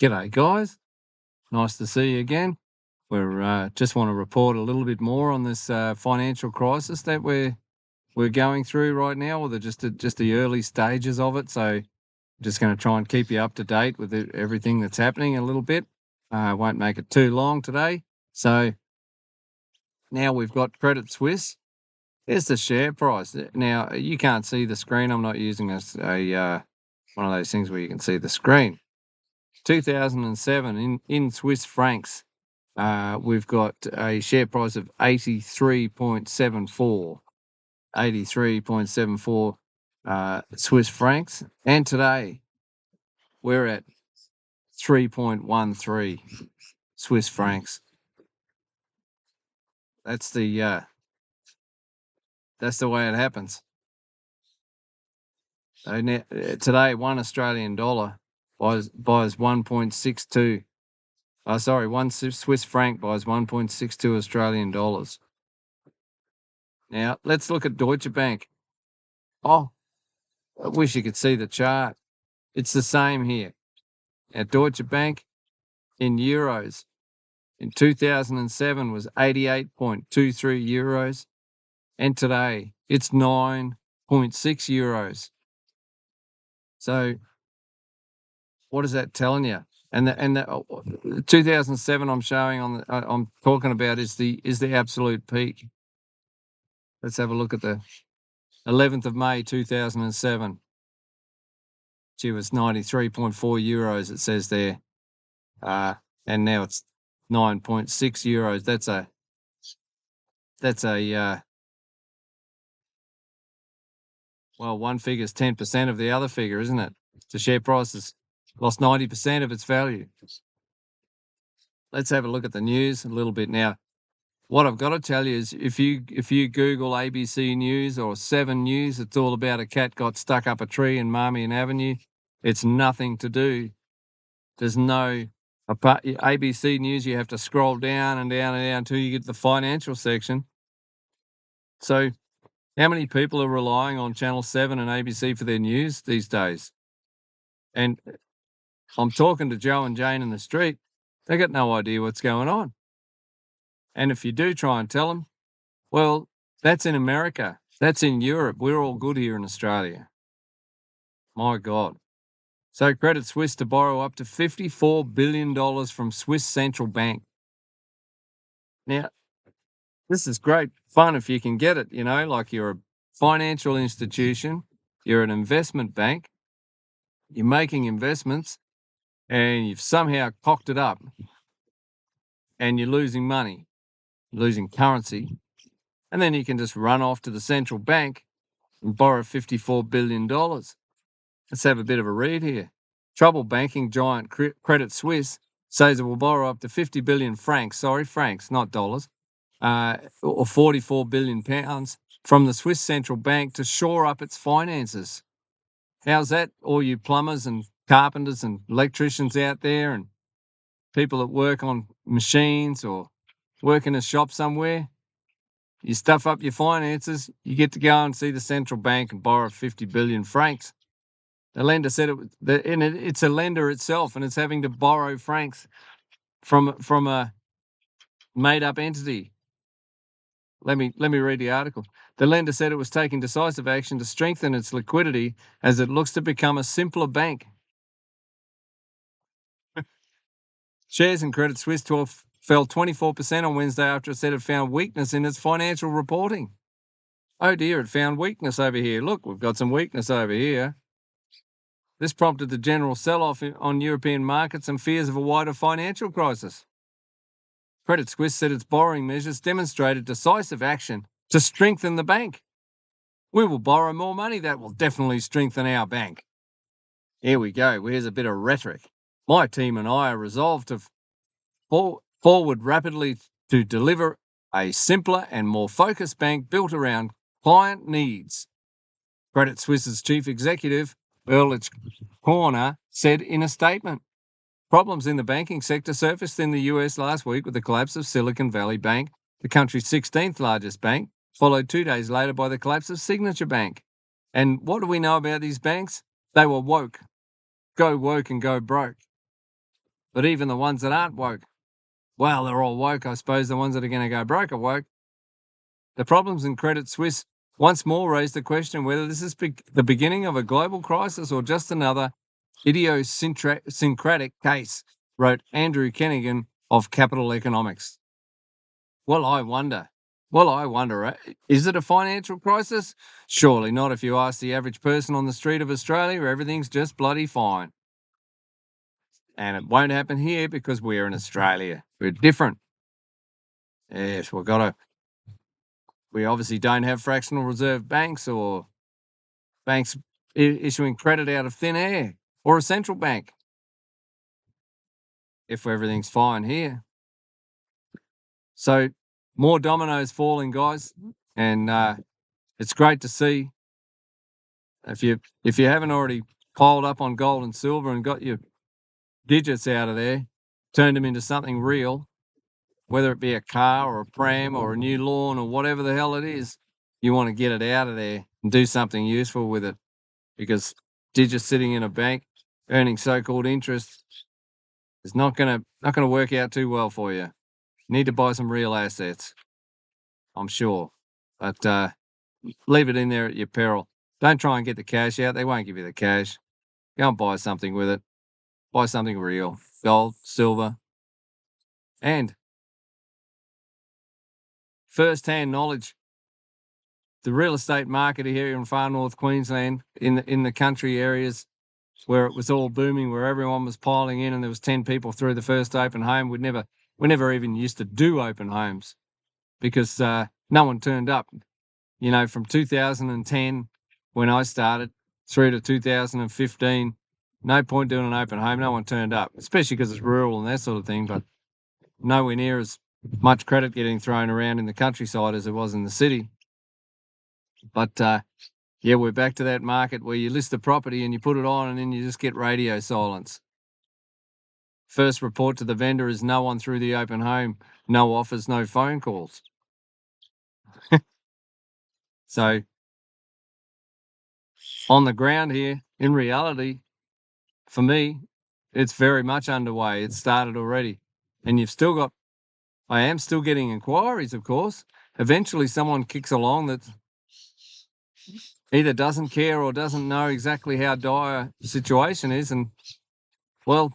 G'day, guys. Nice to see you again. We're just want to report a little bit more on this financial crisis that we're going through right now, or just the early stages of it. So, just going to try and keep you up to date with everything that's happening a little bit. Won't make it too long today. So now we've got Credit Suisse. There's the share price. Now you can't see the screen. I'm not using a one of those things where you can see the screen. 2007 in Swiss francs. We've got a share price of 83.74, 83.74 Swiss francs. And today we're at 3.13 Swiss francs. That's the way it happens. So today, one Australian dollar buys 1.62. One Swiss franc buys 1.62 Australian dollars. Now, let's look at Deutsche Bank. Oh, I wish you could see the chart. It's the same here. At Deutsche Bank, in euros, in 2007 was 88.23 euros, and today it's 9.6 euros. So, what is that telling you? And the 2007 I'm showing on I'm talking about is the absolute peak. Let's have a look at the 11th of May 2007. Gee, was 93.4 euros. It says there, and now it's 9.6 euros. That's a well, one figure is 10% of the other figure, isn't it? The share price has lost 90% of its value. Let's have a look at the news a little bit now. What I've got to tell you is if you Google ABC News or 7 News, it's all about a cat got stuck up a tree in Marmion Avenue. It's nothing to do. There's no ABC News. You have to scroll down and down and down until you get to the financial section. So how many people are relying on Channel 7 and ABC for their news these days? And I'm talking to Joe and Jane in the street. They got no idea what's going on. And if you do try and tell them, well, that's in America. That's in Europe. We're all good here in Australia. My God. So Credit Suisse to borrow up to $54 billion from Swiss Central Bank. Now, this is great fun if you can get it, like you're a financial institution, you're an investment bank, you're making investments, and you've somehow cocked it up and you're losing money, losing currency, and then you can just run off to the central bank and borrow $54 billion. Let's have a bit of a read here. Troubled banking giant Credit Suisse says it will borrow up to 50 billion francs, not dollars, or 44 billion pounds from the Swiss central bank to shore up its finances. How's that, all you plumbers and carpenters and electricians out there and people that work on machines or work in a shop somewhere? You stuff up your finances, you get to go and see the central bank and borrow 50 billion francs. The lender said it's a lender itself, and it's having to borrow francs from a made-up entity. Let me read the article. The lender said it was taking decisive action to strengthen its liquidity as it looks to become a simpler bank. Shares in Credit Suisse fell 24% on Wednesday after it said it found weakness in its financial reporting. Oh dear, it found weakness over here. Look, we've got some weakness over here. This prompted the general sell-off on European markets and fears of a wider financial crisis. Credit Suisse said its borrowing measures demonstrated decisive action to strengthen the bank. We will borrow more money. That will definitely strengthen our bank. Here we go. Here's a bit of rhetoric. My team and I are resolved to forward rapidly to deliver a simpler and more focused bank built around client needs. Credit Suisse's chief executive, Ulrich Körner, said in a statement. Problems in the banking sector surfaced in the US last week with the collapse of Silicon Valley Bank, the country's 16th largest bank, followed 2 days later by the collapse of Signature Bank. And what do we know about these banks? They were woke. Go woke and go broke. But even the ones that aren't woke, well, they're all woke. I suppose the ones that are going to go broke are woke. The problems in Credit Suisse once more raised the question whether this is the beginning of a global crisis or just another idiosyncratic case, wrote Andrew Kennigan of Capital Economics. Well, I wonder. Is it a financial crisis? Surely not if you ask the average person on the street of Australia, everything's just bloody fine. And it won't happen here because we're in Australia. We're different. Yes, we obviously don't have fractional reserve banks or banks issuing credit out of thin air or a central bank. If everything's fine here. So more dominoes falling, guys. And it's great to see. If you haven't already piled up on gold and silver and got your digits out of there, turned them into something real, whether it be a car or a pram or a new lawn or whatever the hell it is, you want to get it out of there and do something useful with it. Because digits sitting in a bank earning so-called interest is not gonna work out too well for you. You need to buy some real assets, I'm sure. But leave it in there at your peril. Don't try and get the cash out. They won't give you the cash. Go and buy something with it. Buy something real. Gold, silver, and first-hand knowledge. The real estate market here in far north Queensland, in the country areas where it was all booming, where everyone was piling in and there was 10 people through the first open home. We never even used to do open homes because no one turned up. You know, from 2010 when I started through to 2015, no point doing an open home. No one turned up, especially because it's rural and that sort of thing, but nowhere near as much credit getting thrown around in the countryside as it was in the city. But yeah, we're back to that market where you list the property and you put it on and then you just get radio silence. First report to the vendor is no one through the open home, no offers, no phone calls. So on the ground here, in reality, for me, it's very much underway. It's started already. And I am still getting inquiries, of course. Eventually someone kicks along that either doesn't care or doesn't know exactly how dire the situation is. And, well,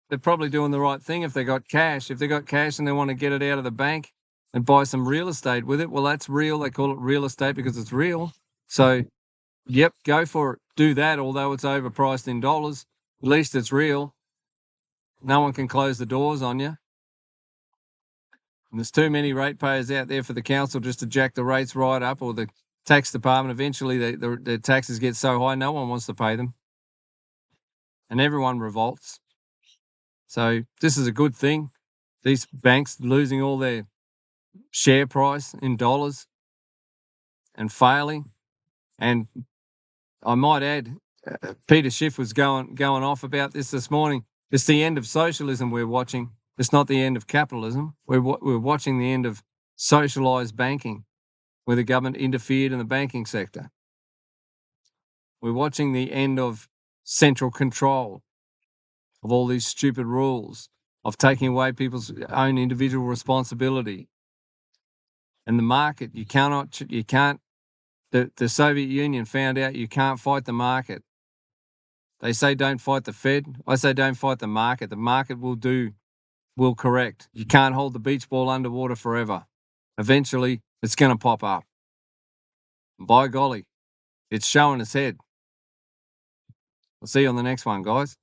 they're probably doing the right thing if they got cash. If they got cash and they want to get it out of the bank and buy some real estate with it, well, that's real. They call it real estate because it's real. So, yep, go for it. Do that, although it's overpriced in dollars. At least it's real. No one can close the doors on you. And there's too many ratepayers out there for the council just to jack the rates right up, or the tax department. Eventually, the taxes get so high, no one wants to pay them. And everyone revolts. So this is a good thing. These banks losing all their share price in dollars and failing. And I might add, Peter Schiff was going off about this morning. It's the end of socialism we're watching. It's not the end of capitalism. We're watching the end of socialised banking, where the government interfered in the banking sector. We're watching the end of central control of all these stupid rules, of taking away people's own individual responsibility. And the market, you can't, the Soviet Union found out you can't fight the market. They say don't fight the Fed. I say don't fight the market. The market will correct. You can't hold the beach ball underwater forever. Eventually, it's going to pop up. And by golly, it's showing its head. I'll see you on the next one, guys.